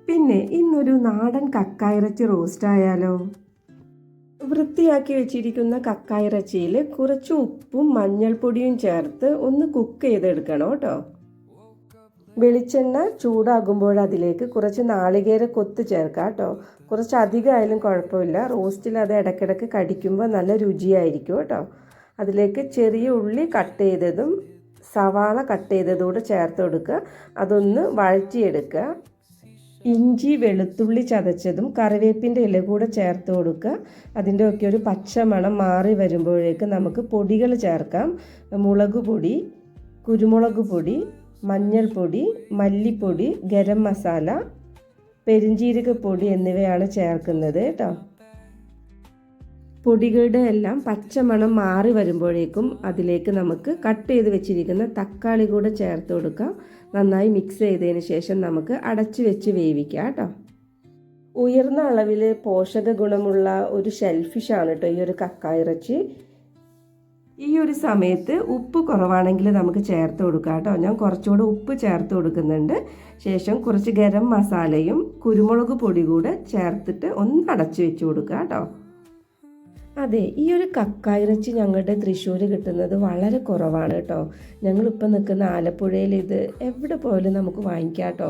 പിന്നെ ഇന്നൊരു നാടൻ കക്കായിറച്ചി റോസ്റ്റ് ആയാലോ? വൃത്തിയാക്കി വെച്ചിരിക്കുന്ന കക്കായിറച്ചിയിൽ കുറച്ച് ഉപ്പും മഞ്ഞൾപ്പൊടിയും ചേർത്ത് ഒന്ന് കുക്ക് ചെയ്തെടുക്കണം കേട്ടോ. വെളിച്ചെണ്ണ ചൂടാകുമ്പോൾ അതിലേക്ക് കുറച്ച് നാളികേര കൊത്ത് ചേർക്കാം കേട്ടോ. കുറച്ച് അധികമായാലും കുഴപ്പമില്ല, റോസ്റ്റിൽ അത് ഇടയ്ക്കിടയ്ക്ക് കടിക്കുമ്പോൾ നല്ല രുചിയായിരിക്കും കേട്ടോ. അതിലേക്ക് ചെറിയ ഉള്ളി കട്ട് ചെയ്തതും സവാള കട്ട് ചെയ്തതും കൂടെ ചേർത്ത് കൊടുക്കുക. അതൊന്ന് വഴറ്റിയെടുക്കുക. ഇഞ്ചി വെളുത്തുള്ളി ചതച്ചതും കറിവേപ്പിൻ്റെ ഇല കൂടെ ചേർത്ത് കൊടുക്കുക. അതിൻ്റെ ഒക്കെ ഒരു പച്ചമണം മാറി വരുമ്പോഴേക്ക് നമുക്ക് പൊടികൾ ചേർക്കാം. മുളക് പൊടി, കുരുമുളക് പൊടി, മഞ്ഞൾപ്പൊടി, മല്ലിപ്പൊടി, ഗരം മസാല, പെരിഞ്ജീരകപ്പൊടി എന്നിവയാണ് ചേർക്കുന്നത് കേട്ടോ. പൊടികളുടെ എല്ലാം പച്ചമണം മാറി വരുമ്പോഴേക്കും അതിലേക്ക് നമുക്ക് കട്ട് ചെയ്ത് വെച്ചിരിക്കുന്ന തക്കാളി കൂടെ ചേർത്ത് കൊടുക്കാം. നന്നായി മിക്സ് ചെയ്തതിന് ശേഷം നമുക്ക് അടച്ചു വെച്ച് വേവിക്കാം കേട്ടോ. ഉയർന്ന അളവിൽ പോഷക ഗുണമുള്ള ഒരു ഷെൽഫിഷാണ് കേട്ടോ ഈ ഒരു കക്കായിറച്ചി. ഈ ഒരു സമയത്ത് ഉപ്പ് കുറവാണെങ്കിൽ നമുക്ക് ചേർത്ത് കൊടുക്കാം കേട്ടോ. ഞാൻ കുറച്ചുകൂടെ ഉപ്പ് ചേർത്ത് കൊടുക്കുന്നുണ്ട്. ശേഷം കുറച്ച് ഗരം മസാലയും കുരുമുളക് പൊടി കൂടെ ചേർത്തിട്ട് ഒന്ന് അടച്ചു വെച്ച് കൊടുക്കുക കേട്ടോ. അതെ, ഈ ഒരു കക്കായിറച്ചി ഞങ്ങളുടെ തൃശ്ശൂർ കിട്ടുന്നത് വളരെ കുറവാണ് കേട്ടോ. ഞങ്ങളിപ്പോൾ നിൽക്കുന്ന ആലപ്പുഴയിൽ ഇത് എവിടെ പോയാലും നമുക്ക് വാങ്ങിക്കാം കേട്ടോ.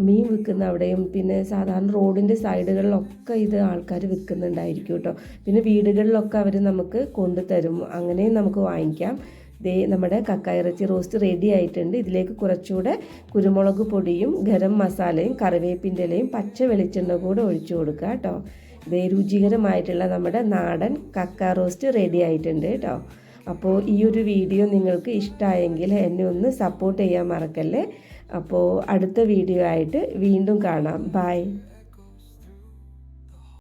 മീൻ വിൽക്കുന്ന അവിടെയും പിന്നെ സാധാരണ റോഡിൻ്റെ സൈഡുകളിലൊക്കെ ഇത് ആൾക്കാർ വിൽക്കുന്നുണ്ടായിരിക്കും കേട്ടോ. പിന്നെ വീടുകളിലൊക്കെ അവർ നമുക്ക് കൊണ്ടുതരും, അങ്ങനെയും നമുക്ക് വാങ്ങിക്കാം. ദേ നമ്മുടെ കക്കായിറച്ചി റോസ്റ്റ് റെഡി ആയിട്ടുണ്ട്. ഇതിലേക്ക് കുറച്ചുകൂടെ കുരുമുളക് പൊടിയും ഗരം മസാലയും കറിവേപ്പിൻ്റെ ഇലയും പച്ച വെളിച്ചെണ്ണ കൂടെ ഒഴിച്ചു കൊടുക്കുക കേട്ടോ. ഇതേ രുചികരമായിട്ടുള്ള നമ്മുടെ നാടൻ കക്ക റോസ്റ്റ് റെഡി ആയിട്ടുണ്ട് കേട്ടോ. അപ്പോൾ ഈ ഒരു വീഡിയോ നിങ്ങൾക്ക് ഇഷ്ടമായെങ്കിൽ എന്നെ ഒന്ന് സപ്പോർട്ട് ചെയ്യാൻ മറക്കല്ലേ. അപ്പോൾ അടുത്ത വീഡിയോ ആയിട്ട് വീണ്ടും കാണാം. ബൈ.